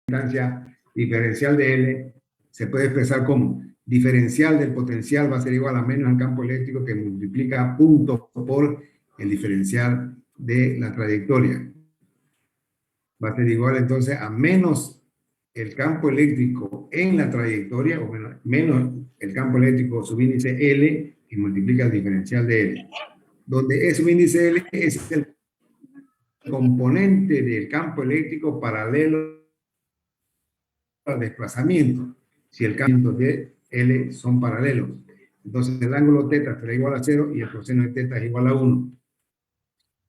instancia diferencial de L se puede expresar como diferencial del potencial va a ser igual a menos el campo eléctrico que multiplica puntos por el diferencial de la trayectoria. Va a ser igual entonces a menos el campo eléctrico en la trayectoria, o menos el campo eléctrico subíndice L, que multiplica el diferencial de L. Donde es subíndice L es el componente del campo eléctrico paralelo al desplazamiento. Si el campo de L son paralelos. Entonces el ángulo θ será igual a 0 y el coseno de θ es igual a 1.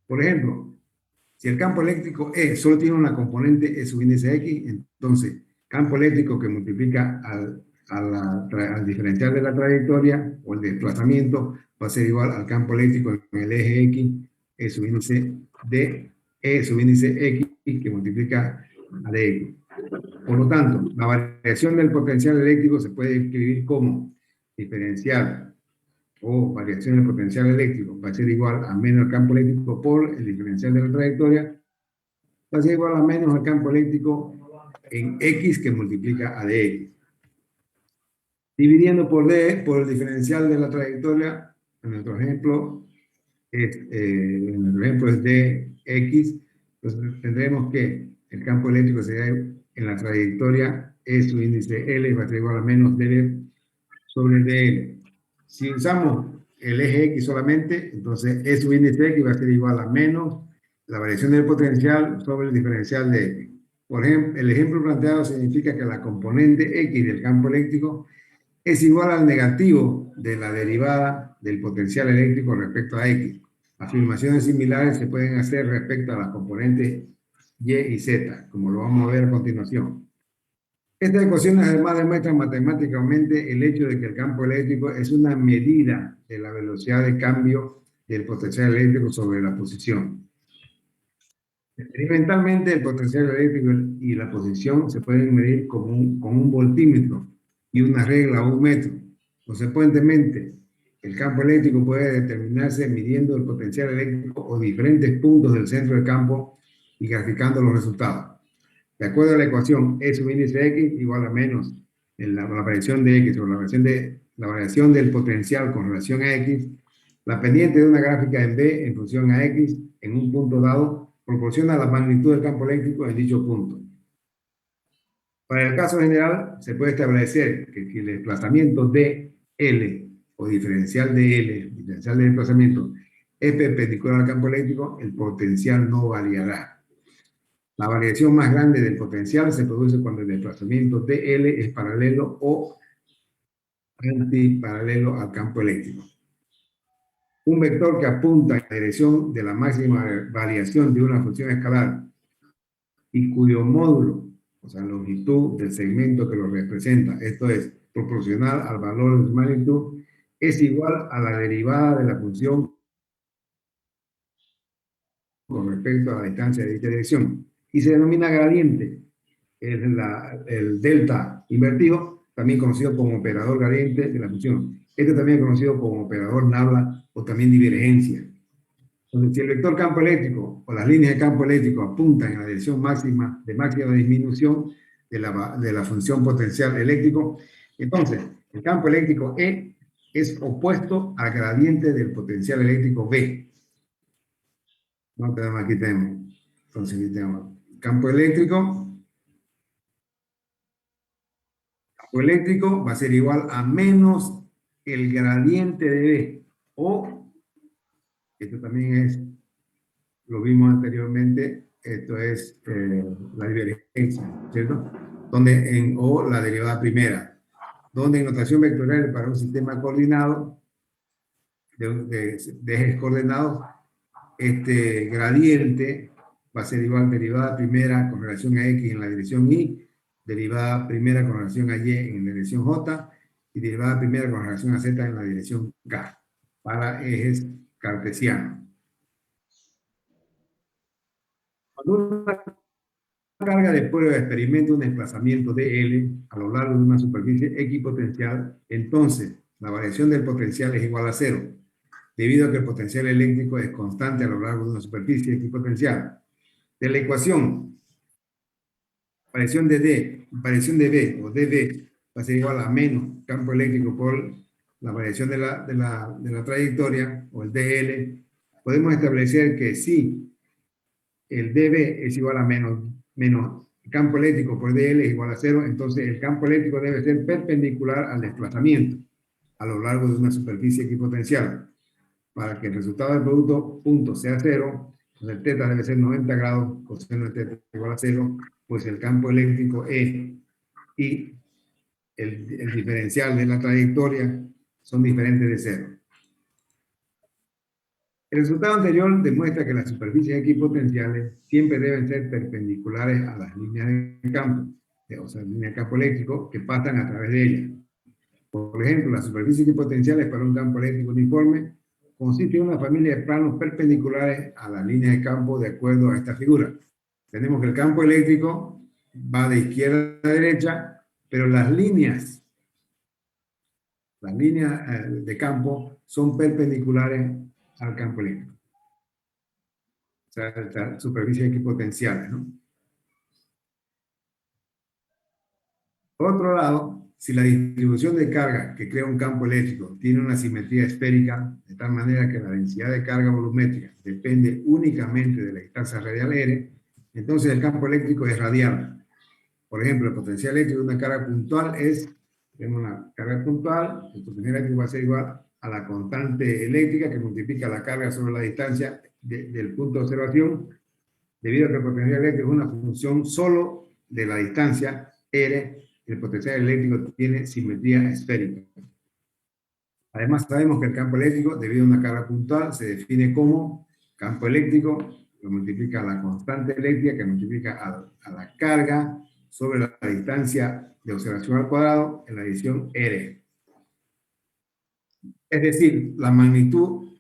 Por ejemplo, si el campo eléctrico E solo tiene una componente E subíndice X, entonces campo eléctrico que multiplica al diferencial de la trayectoria o el desplazamiento va a ser igual al campo eléctrico en el eje X, E subíndice D, E subíndice X que multiplica a DX. Por lo tanto, la variación del potencial eléctrico se puede escribir como diferencial o variación del potencial eléctrico va a ser igual a menos el campo eléctrico por el diferencial de la trayectoria, va a ser igual a menos el campo eléctrico en X que multiplica a dx. Dividiendo por D, por el diferencial de la trayectoria, en nuestro ejemplo es dx, entonces tendremos que el campo eléctrico sería en la trayectoria E su índice L va a ser igual a menos dl sobre dl. Si usamos el eje X solamente, entonces E su índice X va a ser igual a menos la variación del potencial sobre el diferencial de X. Por ejemplo, el ejemplo planteado significa que la componente X del campo eléctrico es igual al negativo de la derivada del potencial eléctrico respecto a X. Afirmaciones similares se pueden hacer respecto a las componentes Y y Z, como lo vamos a ver a continuación. Estas ecuaciones además demuestran matemáticamente el hecho de que el campo eléctrico es una medida de la velocidad de cambio del potencial eléctrico sobre la posición. Experimentalmente, el potencial eléctrico y la posición se pueden medir con un voltímetro y una regla o un metro. Consecuentemente, el campo eléctrico puede determinarse midiendo el potencial eléctrico o diferentes puntos del centro del campo y graficando los resultados. De acuerdo a la ecuación E sub índice X igual a menos la variación de X sobre la variación del potencial con relación a X, la pendiente de una gráfica en B en función a X en un punto dado proporciona la magnitud del campo eléctrico en dicho punto. Para el caso general, se puede establecer que si el desplazamiento de L o diferencial de L, diferencial de desplazamiento, es perpendicular al campo eléctrico, el potencial no variará. La variación más grande del potencial se produce cuando el desplazamiento de L es paralelo o antiparalelo al campo eléctrico. Un vector que apunta en la dirección de la máxima variación de una función escalar y cuyo módulo, o sea, longitud del segmento que lo representa, esto es, proporcional al valor de su magnitud, es igual a la derivada de la función con respecto a la distancia de dicha dirección. Y se denomina gradiente. Es el delta invertido, también conocido como operador gradiente de la función. Este también es conocido como operador Nabla o también divergencia. Entonces, si el vector campo eléctrico o las líneas de campo eléctrico apuntan en la dirección máxima de máxima disminución de la función potencial eléctrico, entonces el campo eléctrico E es opuesto al gradiente del potencial eléctrico B. ¿No? Aquí tenemos. Entonces aquí tenemos campo eléctrico. Campo eléctrico va a ser igual a menos el gradiente de B. O, esto también es, lo vimos anteriormente, esto es la divergencia, ¿cierto? Donde en O la derivada primera. Donde en notación vectorial para un sistema coordinado, de ejes coordenados, este gradiente va a ser igual a derivada primera con relación a X en la dirección Y, derivada primera con relación a Y en la dirección J y derivada primera con relación a Z en la dirección K para ejes cartesianos. Cuando una carga de prueba experimenta un desplazamiento de L a lo largo de una superficie equipotencial, entonces la variación del potencial es igual a 0, debido a que el potencial eléctrico es constante a lo largo de una superficie equipotencial. De la ecuación Variación de D, variación de B o dB va a ser igual a menos campo eléctrico por la variación de la trayectoria o el dl. Podemos establecer que si el dB es igual a menos campo eléctrico por dl es igual a cero, entonces el campo eléctrico debe ser perpendicular al desplazamiento a lo largo de una superficie equipotencial. Para que el resultado del producto punto sea cero, pues el teta debe ser 90 grados, coseno de teta igual a cero, pues el campo eléctrico E y el diferencial de la trayectoria son diferentes de cero. El resultado anterior demuestra que las superficies equipotenciales siempre deben ser perpendiculares a las líneas de campo, o sea, líneas de campo eléctrico que pasan a través de ellas. Por ejemplo, las superficies equipotenciales para un campo eléctrico uniforme consiste en una familia de planos perpendiculares a las líneas de campo de acuerdo a esta figura. Tenemos que el campo eléctrico va de izquierda a derecha, pero las líneas de campo son perpendiculares al campo eléctrico. O sea, estas superficies equipotenciales, ¿no? Por otro lado, si la distribución de carga que crea un campo eléctrico tiene una simetría esférica, de tal manera que la densidad de carga volumétrica depende únicamente de la distancia radial R, entonces el campo eléctrico es radial. Por ejemplo, el potencial eléctrico de una carga puntual tenemos una carga puntual, el potencial eléctrico va a ser igual a la constante eléctrica que multiplica la carga sobre la distancia del punto de observación, debido a que el potencial eléctrico es una función solo de la distancia R. El potencial eléctrico tiene simetría esférica. Además, sabemos que el campo eléctrico, debido a una carga puntual, se define como campo eléctrico, que multiplica la constante eléctrica, que multiplica a la carga sobre la distancia de observación al cuadrado en la adición R. Es decir, la magnitud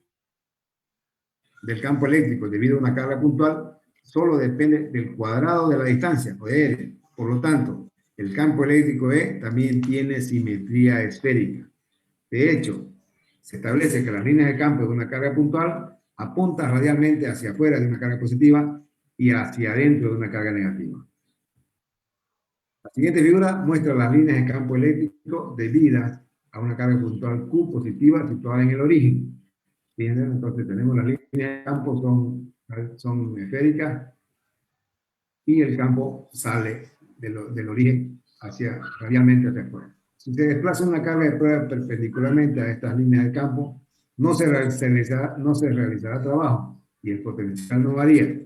del campo eléctrico debido a una carga puntual solo depende del cuadrado de la distancia, o de R. Por lo tanto, el campo eléctrico E también tiene simetría esférica. De hecho, se establece que las líneas de campo de una carga puntual apuntan radialmente hacia afuera de una carga positiva y hacia adentro de una carga negativa. La siguiente figura muestra las líneas de campo eléctrico debidas a una carga puntual Q positiva situada en el origen. ¿Entienden? Entonces tenemos las líneas de campo son esféricas y el campo sale del origen radialmente hacia afuera. Si se desplaza una carga de prueba perpendicularmente a estas líneas de campo, no se realizará trabajo y el potencial no varía.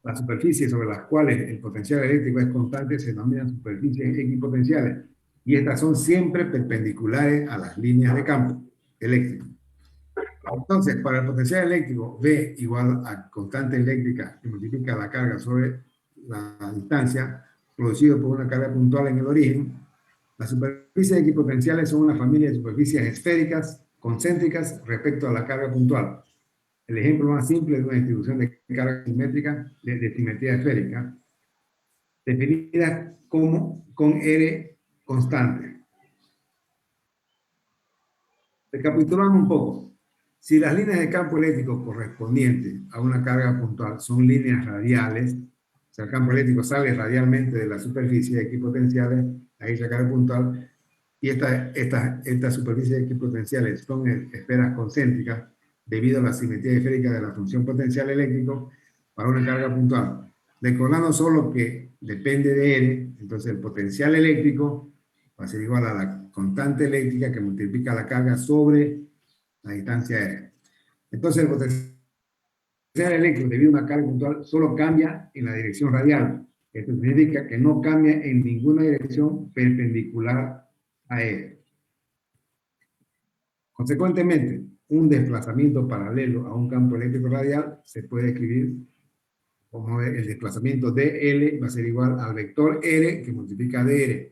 Las superficies sobre las cuales el potencial eléctrico es constante se denominan superficies equipotenciales y estas son siempre perpendiculares a las líneas de campo eléctrico. Entonces, para el potencial eléctrico V igual a constante eléctrica que multiplica la carga sobre la distancia producido por una carga puntual en el origen, las superficies equipotenciales son una familia de superficies esféricas concéntricas respecto a la carga puntual. El ejemplo más simple es una distribución de carga simétrica de simetría esférica, definida como con R constante. Recapitulando un poco, si las líneas de campo eléctrico correspondientes a una carga puntual son líneas radiales, o sea, el campo eléctrico sale radialmente de la superficie equipotenciales a esa carga puntual, y estas superficies equipotenciales son esferas concéntricas debido a la simetría esférica de la función potencial eléctrico para una carga puntual. Recordando solo que depende de R, entonces el potencial eléctrico va a ser igual a la constante eléctrica que multiplica la carga sobre la distancia R. Entonces el potencial eléctrico debido a una carga puntual solo cambia en la dirección radial. Esto significa que no cambia en ninguna dirección perpendicular a R. Consecuentemente, un desplazamiento paralelo a un campo eléctrico radial se puede escribir como el desplazamiento dl va a ser igual al vector R que multiplica dr.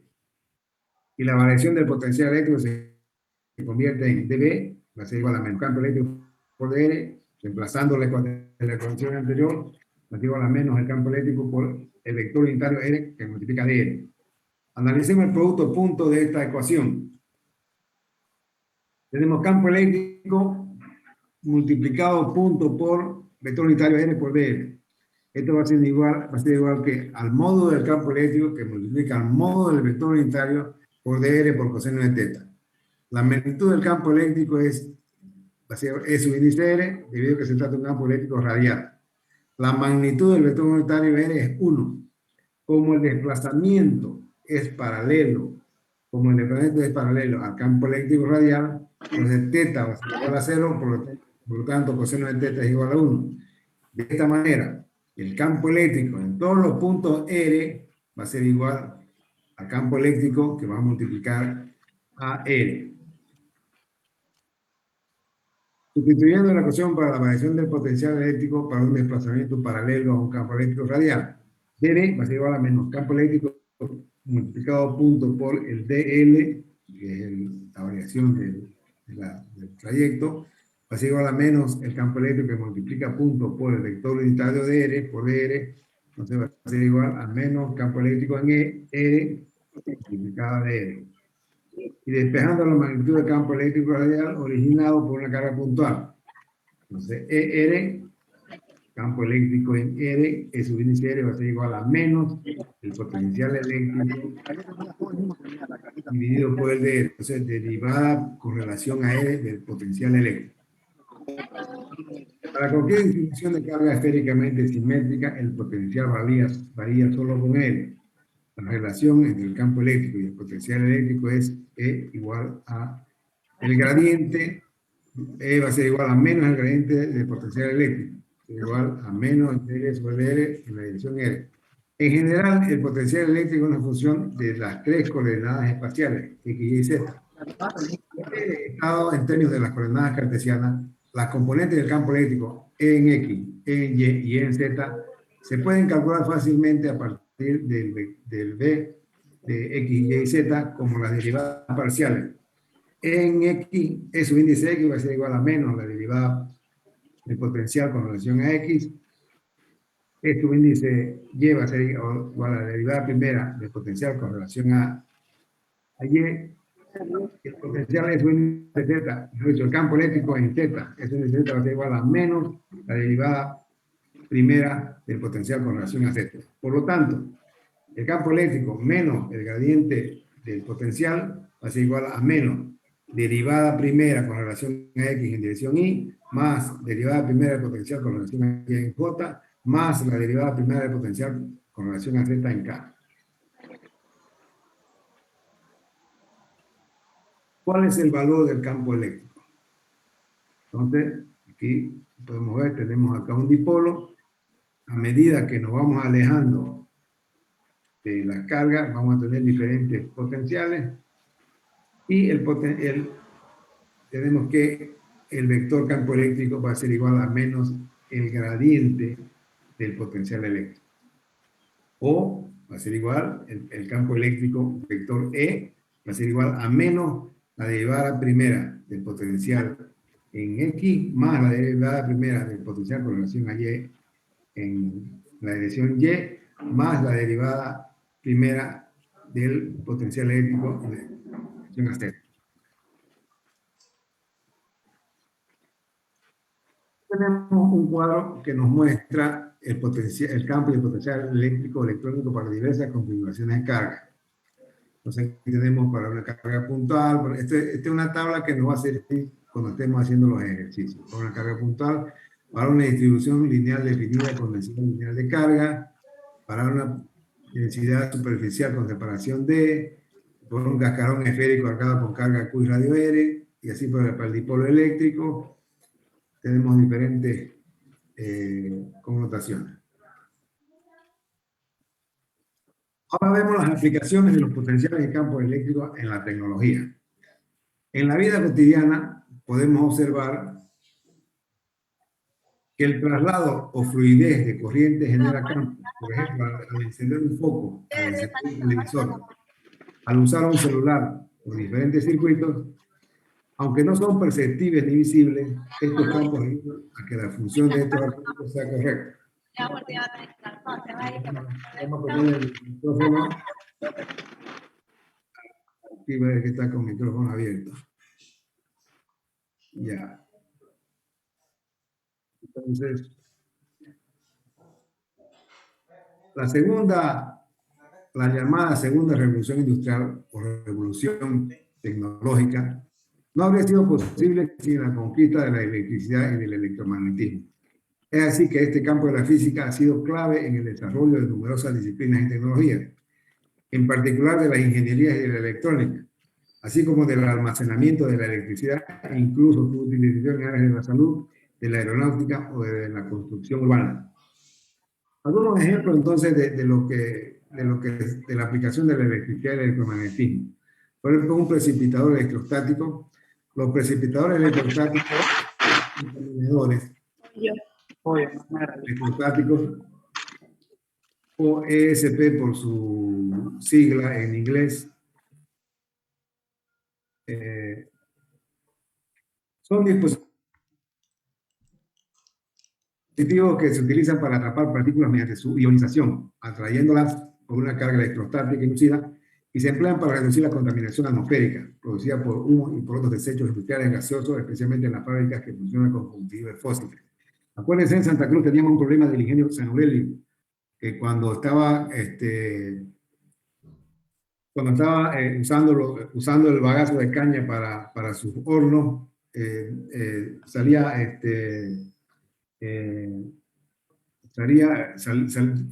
Y la variación del potencial eléctrico se convierte en dB, va a ser igual a menos campo eléctrico por dr, reemplazando la ecuación anterior, va a ser igual a menos el campo eléctrico por el vector unitario R que multiplica dr. Analicemos el producto punto de esta ecuación. Tenemos campo eléctrico multiplicado punto por vector unitario R por dr. Esto va a ser igual que al módulo del campo eléctrico que multiplica al módulo del vector unitario por dr por coseno de teta. La magnitud del campo eléctrico va a ser E sub índice R, debido a que se trata de un campo eléctrico radial. La magnitud del vector unitario R es 1. Como el desplazamiento es paralelo, al campo eléctrico radial, entonces teta va a ser igual a 0, por lo tanto coseno de teta es igual a 1. De esta manera, el campo eléctrico en todos los puntos R va a ser igual al campo eléctrico que va a multiplicar a R. Sustituyendo la ecuación para la variación del potencial eléctrico para un desplazamiento paralelo a un campo eléctrico radial, dB va a ser igual a menos campo eléctrico multiplicado punto por el dl, que es la variación del trayecto, va a ser igual a menos el campo eléctrico que multiplica punto por el vector unitario de R por dr, entonces va a ser igual a menos campo eléctrico en R multiplicado de R. Y despejando la magnitud del campo eléctrico radial originado por una carga puntual. Entonces, ER, campo eléctrico en R, E sub índice R va a ser igual a menos el potencial eléctrico dividido por el de R. Entonces, derivada con relación a R del potencial eléctrico. Para cualquier distribución de carga esféricamente simétrica, el potencial varía solo con R. La relación entre el campo eléctrico y el potencial eléctrico es E igual a el gradiente, E va a ser igual a menos el gradiente del potencial eléctrico, igual a menos dl sobre dr en la dirección R. En general, el potencial eléctrico es una función de las tres coordenadas espaciales, X, Y, Z. Estado en términos de las coordenadas cartesianas, las componentes del campo eléctrico E en X, E en Y y E en Z se pueden calcular fácilmente a partir del B de X, Y y Z como las derivadas parciales. E en X, E sub índice X va a ser igual a menos la derivada del potencial con relación a X. E sub índice Y va a ser igual a la derivada primera del potencial con relación a Y. El potencial es un Z, el campo eléctrico en Z, es un Z va a ser igual a menos la derivada primera del potencial con relación a Z. Por lo tanto, el campo eléctrico menos el gradiente del potencial va a ser igual a menos derivada primera con relación a X en dirección Y, más derivada primera del potencial con relación a Y en J, más la derivada primera del potencial con relación a Z en K. ¿Cuál es el valor del campo eléctrico? Entonces, aquí podemos ver, tenemos acá un dipolo. A medida que nos vamos alejando de las cargas, vamos a tener diferentes potenciales. Y tenemos que el vector campo eléctrico va a ser igual a menos el gradiente del potencial eléctrico. O va a ser igual, el campo eléctrico vector E va a ser igual a menos la derivada primera del potencial en X más la derivada primera del potencial con relación a Y en la dirección Y más la derivada primera del potencial eléctrico en la dirección a Z. Tenemos un cuadro que nos muestra el campo y el potencial eléctrico electrónico para diversas configuraciones de carga. Entonces, aquí tenemos para una carga puntual. Esta es una tabla que nos va a servir cuando estemos haciendo los ejercicios. Para una carga puntual, para una distribución lineal definida con densidad lineal de carga, para una densidad superficial con separación D, por un cascarón esférico cargado con carga Q y radio R, y así para el dipolo eléctrico. Tenemos diferentes connotaciones. Ahora vemos las aplicaciones de los potenciales de campo eléctrico en la tecnología. En la vida cotidiana podemos observar que el traslado o fluidez de corriente genera campo. Por ejemplo, al encender un foco, al encender un televisor, al usar un celular por diferentes circuitos, aunque no son perceptibles ni visibles, estos campos ayudan a que la función de estos artículos sea correcta. Vamos a poner el micrófono. Aquí ver que está con el micrófono abierto. Ya. Entonces, La segunda, la llamada segunda revolución industrial o revolución tecnológica no habría sido posible sin la conquista de la electricidad y del electromagnetismo. Es así que este campo de la física ha sido clave en el desarrollo de numerosas disciplinas y tecnologías, en particular de la ingeniería y de la electrónica, así como del almacenamiento de la electricidad e incluso su utilización en áreas de la salud, de la aeronáutica o de la construcción urbana. Algunos ejemplos entonces de la aplicación de la electricidad y el electromagnetismo. Por ejemplo, un precipitador electrostático. Los precipitadores electrostáticos, contenedores electrostáticos, o ESP por su sigla en inglés, son dispositivos que se utilizan para atrapar partículas mediante su ionización, atrayéndolas por una carga electrostática inducida, y se emplean para reducir la contaminación atmosférica producida por humo y por otros desechos industriales gaseosos, especialmente en las fábricas que funcionan con combustibles fósiles. Acuérdense, en Santa Cruz teníamos un problema del ingenio San Aurelio, que cuando estaba usando el bagazo de caña para sus hornos,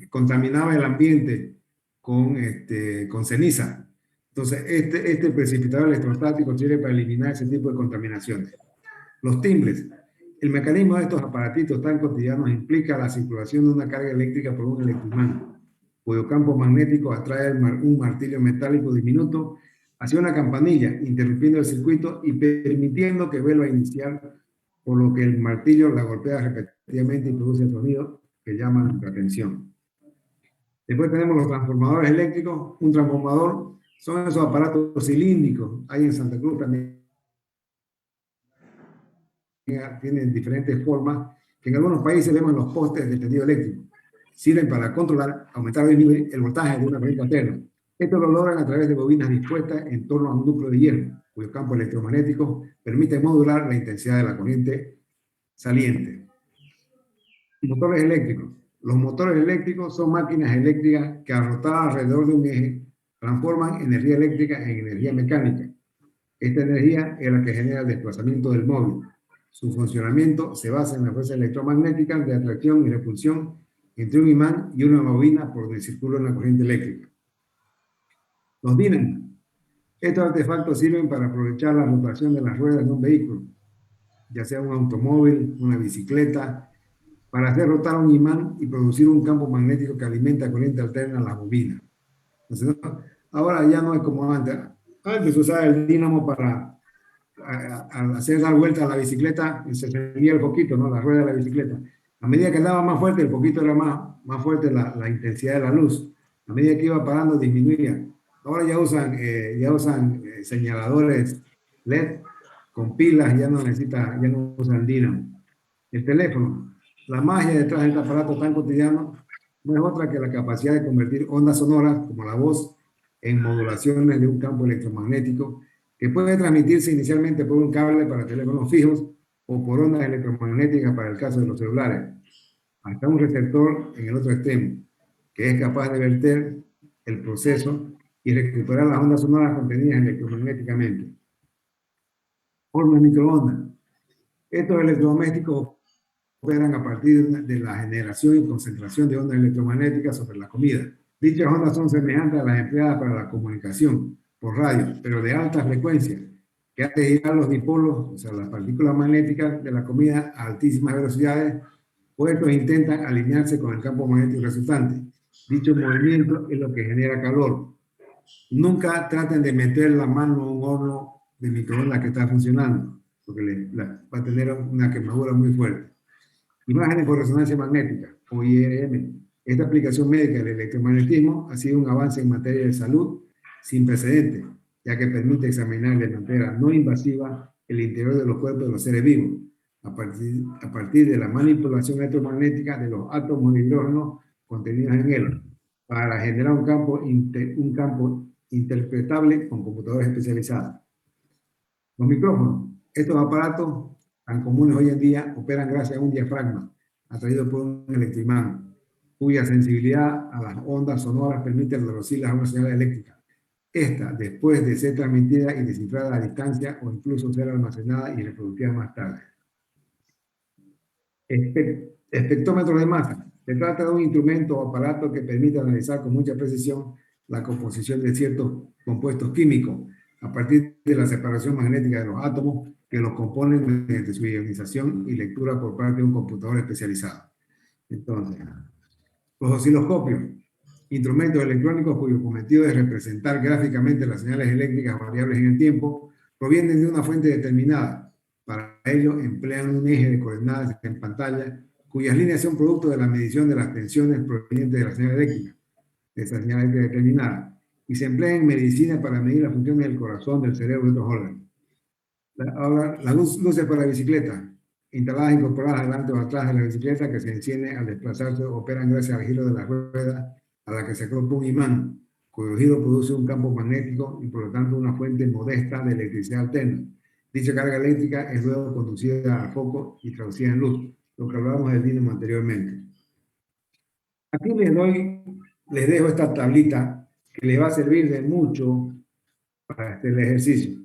contaminaba el ambiente con ceniza. Entonces, este precipitador electrostático sirve para eliminar ese tipo de contaminaciones. Los timbres. El mecanismo de estos aparatitos tan cotidianos implica la circulación de una carga eléctrica por un electroimán, cuyo campo magnético atrae un martillo metálico diminuto hacia una campanilla, interrumpiendo el circuito y permitiendo que vuelva a iniciar, por lo que el martillo la golpea repetidamente y produce el sonido que llama la atención. Después tenemos los transformadores eléctricos. Un transformador son esos aparatos cilíndricos. Hay en Santa Cruz también. Tienen diferentes formas, que en algunos países vemos en los postes de tendido eléctrico. Sirven para controlar, aumentar o disminuir el voltaje de una corriente alterna. Esto lo logran a través de bobinas dispuestas en torno a un núcleo de hierro, cuyo campo electromagnético permite modular la intensidad de la corriente saliente. Motores eléctricos. Los motores eléctricos son máquinas eléctricas que al rotar alrededor de un eje transforman energía eléctrica en energía mecánica. Esta energía es la que genera el desplazamiento del móvil. Su funcionamiento se basa en las fuerzas electromagnéticas de atracción y repulsión entre un imán y una bobina por donde circula una corriente eléctrica. Los dínamos. Estos artefactos sirven para aprovechar la rotación de las ruedas de un vehículo, ya sea un automóvil, una bicicleta, para hacer rotar un imán y producir un campo magnético que alimenta corriente alterna a la bobina. Entonces, ahora ya no es como antes. Antes usaba el dínamo para al hacer dar vuelta a la bicicleta, se seguía el poquito, ¿no? La rueda de la bicicleta. A medida que andaba más fuerte, el poquito era más fuerte la intensidad de la luz. A medida que iba parando, disminuía. Ahora ya usan señaladores LED con pilas, ya no usan dínamo. El teléfono. La magia detrás de este aparato tan cotidiano no es otra que la capacidad de convertir ondas sonoras, como la voz, en modulaciones de un campo electromagnético que puede transmitirse inicialmente por un cable para teléfonos fijos o por ondas electromagnéticas para el caso de los celulares, hasta un receptor en el otro extremo, que es capaz de verter el proceso y recuperar las ondas sonoras contenidas electromagnéticamente. Hornos microondas. Estos electrodomésticos operan a partir de la generación y concentración de ondas electromagnéticas sobre la comida. Dichas ondas son semejantes a las empleadas para la comunicación por radio, pero de alta frecuencia, que hace girar los dipolos, o sea, las partículas magnéticas de la comida a altísimas velocidades, pues estos intentan alinearse con el campo magnético resultante. Dicho movimiento es lo que genera calor. Nunca traten de meter la mano a un horno de microondas que está funcionando, porque va a tener una quemadura muy fuerte. Imágenes por resonancia magnética, o IRM. Esta aplicación médica del electromagnetismo ha sido un avance en materia de salud sin precedentes, ya que permite examinar de manera no invasiva el interior de los cuerpos de los seres vivos, a partir de la manipulación electromagnética de los átomos de hidrógeno contenidos en él, para generar un campo interpretable con computadores especializados. Los micrófonos. Estos aparatos tan comunes hoy en día operan gracias a un diafragma atraído por un electroimán. cuya sensibilidad a las ondas sonoras permite reducirlas a una señal eléctrica. Esta, después de ser transmitida y descifrada a distancia o incluso ser almacenada y reproducida más tarde. Espectrómetro de masa. Se trata de un instrumento o aparato que permite analizar con mucha precisión la composición de ciertos compuestos químicos a partir de la separación magnética de los átomos que los componen mediante su ionización y lectura por parte de un computador especializado. Entonces, los osciloscopios, instrumentos electrónicos cuyo cometido es representar gráficamente las señales eléctricas variables en el tiempo, provienen de una fuente determinada. Para ello emplean un eje de coordenadas en pantalla, cuyas líneas son producto de la medición de las tensiones provenientes de la señal eléctrica, de esa señal eléctrica determinada, y se emplea en medicina para medir las funciones del corazón, del cerebro y otros órganos. Ahora, las luces para la bicicleta, instaladas e incorporadas delante o atrás de la bicicleta, que se encienden al desplazarse, operan gracias al giro de la rueda a la que se coloca un imán, cuyo giro produce un campo magnético y por lo tanto una fuente modesta de electricidad alterna. Dicha carga eléctrica es luego conducida al foco y traducida en luz, lo que hablábamos del dínamo anteriormente. Aquí les dejo esta tablita que les va a servir de mucho para hacer el ejercicio.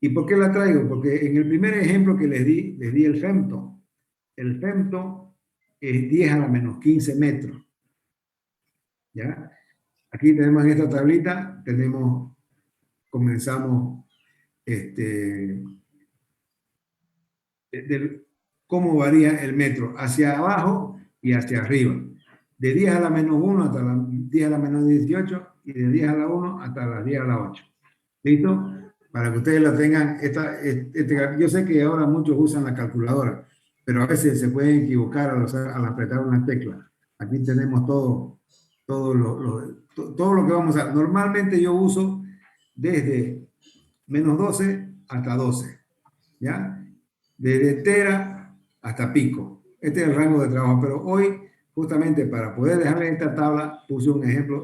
¿Y por qué la traigo? Porque en el primer ejemplo que les di el femto. El femto es 10 a la menos 15 metros. ¿Ya? Aquí tenemos en esta tablita, comenzamos cómo varía el metro, hacia abajo y hacia arriba. De 10 a la menos 1 hasta la 10 a la menos 18 y de 10 a la 1 hasta las 10 a la 8. ¿Listo? Para que ustedes la tengan, yo sé que ahora muchos usan la calculadora, pero a veces se pueden equivocar al apretar una tecla. Aquí tenemos todo lo que vamos a... Normalmente yo uso desde menos 12 hasta 12, ¿ya? Desde tera hasta pico. Este es el rango de trabajo, pero hoy, justamente para poder dejarles esta tabla, puse un ejemplo,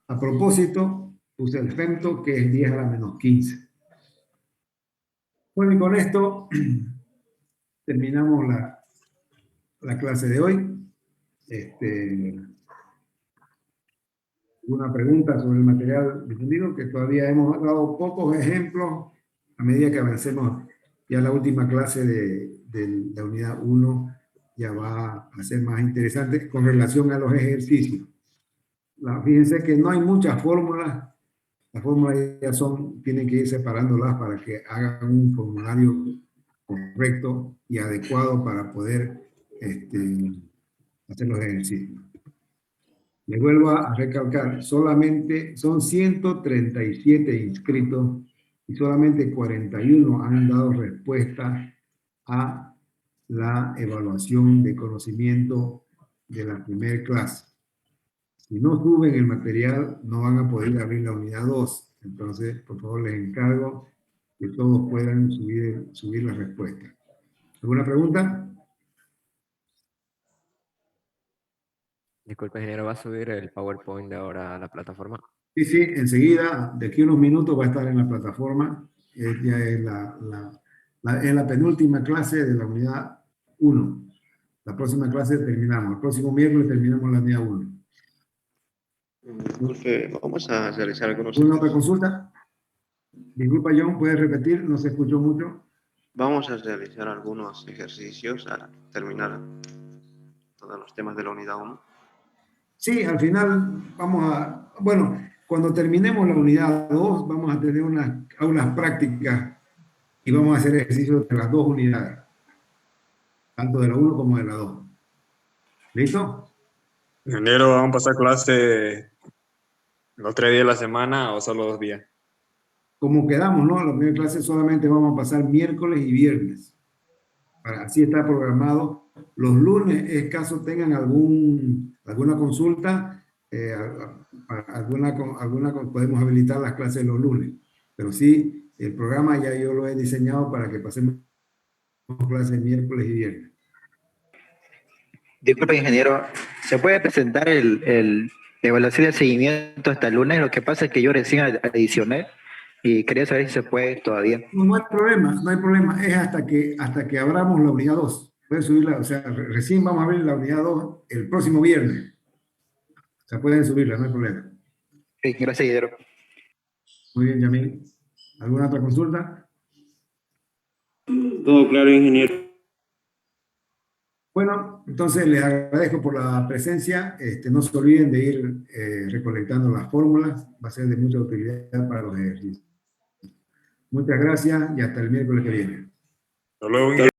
a propósito, puse el femto, que es 10 a la menos 15. Bueno, y con esto terminamos la clase de hoy. Una pregunta sobre el material difundido, que todavía hemos dado pocos ejemplos a medida que avancemos. Ya la última clase de la unidad 1 ya va a ser más interesante con relación a los ejercicios. Fíjense que no hay muchas fórmulas. Las fórmulas ya tienen que ir separándolas para que hagan un formulario correcto y adecuado para poder hacer los ejercicios. Les vuelvo a recalcar, solamente son 137 inscritos y solamente 41 han dado respuesta a la evaluación de conocimiento de la primera clase. Si no suben el material, no van a poder abrir la unidad 2. Entonces, por favor, les encargo que todos puedan subir la respuesta. ¿Alguna pregunta? Disculpe, ingeniero, ¿va a subir el PowerPoint de ahora a la plataforma? Sí, enseguida, de aquí a unos minutos va a estar en la plataforma. Ya es la penúltima clase de la unidad 1. La próxima clase terminamos. El próximo miércoles terminamos la unidad 1. Disculpe, vamos a realizar algunos... ¿Alguna otra consulta? Disculpa, John, ¿puedes repetir? No se escuchó mucho. Vamos a realizar algunos ejercicios a terminar todos los temas de la unidad 1. Sí, al final bueno, cuando terminemos la unidad 2, vamos a tener unas aulas prácticas y vamos a hacer ejercicios de las dos unidades, tanto de la 1 como de la 2. ¿Listo? Ingeniero, ¿vamos a pasar clase los 3 días de la semana o solo 2 días? Como quedamos, ¿no? La primera clase solamente vamos a pasar miércoles y viernes. Así está programado. Los lunes, es caso tengan alguna consulta, podemos habilitar las clases los lunes. Pero sí, el programa ya yo lo he diseñado para que pasemos clases miércoles y viernes. Disculpe, ingeniero, ¿se puede presentar la evaluación de seguimiento hasta el lunes? Lo que pasa es que yo recién adicioné y quería saber si se puede todavía. No hay problema, no hay problema. Es hasta que abramos la unidad 2. Pueden subirla, o sea, recién vamos a ver la unidad 2 el próximo viernes. O sea, pueden subirla, no hay problema. Sí, gracias, Guillermo. Muy bien, Yamil. ¿Alguna otra consulta? Todo claro, ingeniero. Bueno, entonces les agradezco por la presencia. No se olviden de ir recolectando las fórmulas. Va a ser de mucha utilidad para los ejercicios. Muchas gracias y hasta el miércoles que viene. Hasta luego, ingeniero.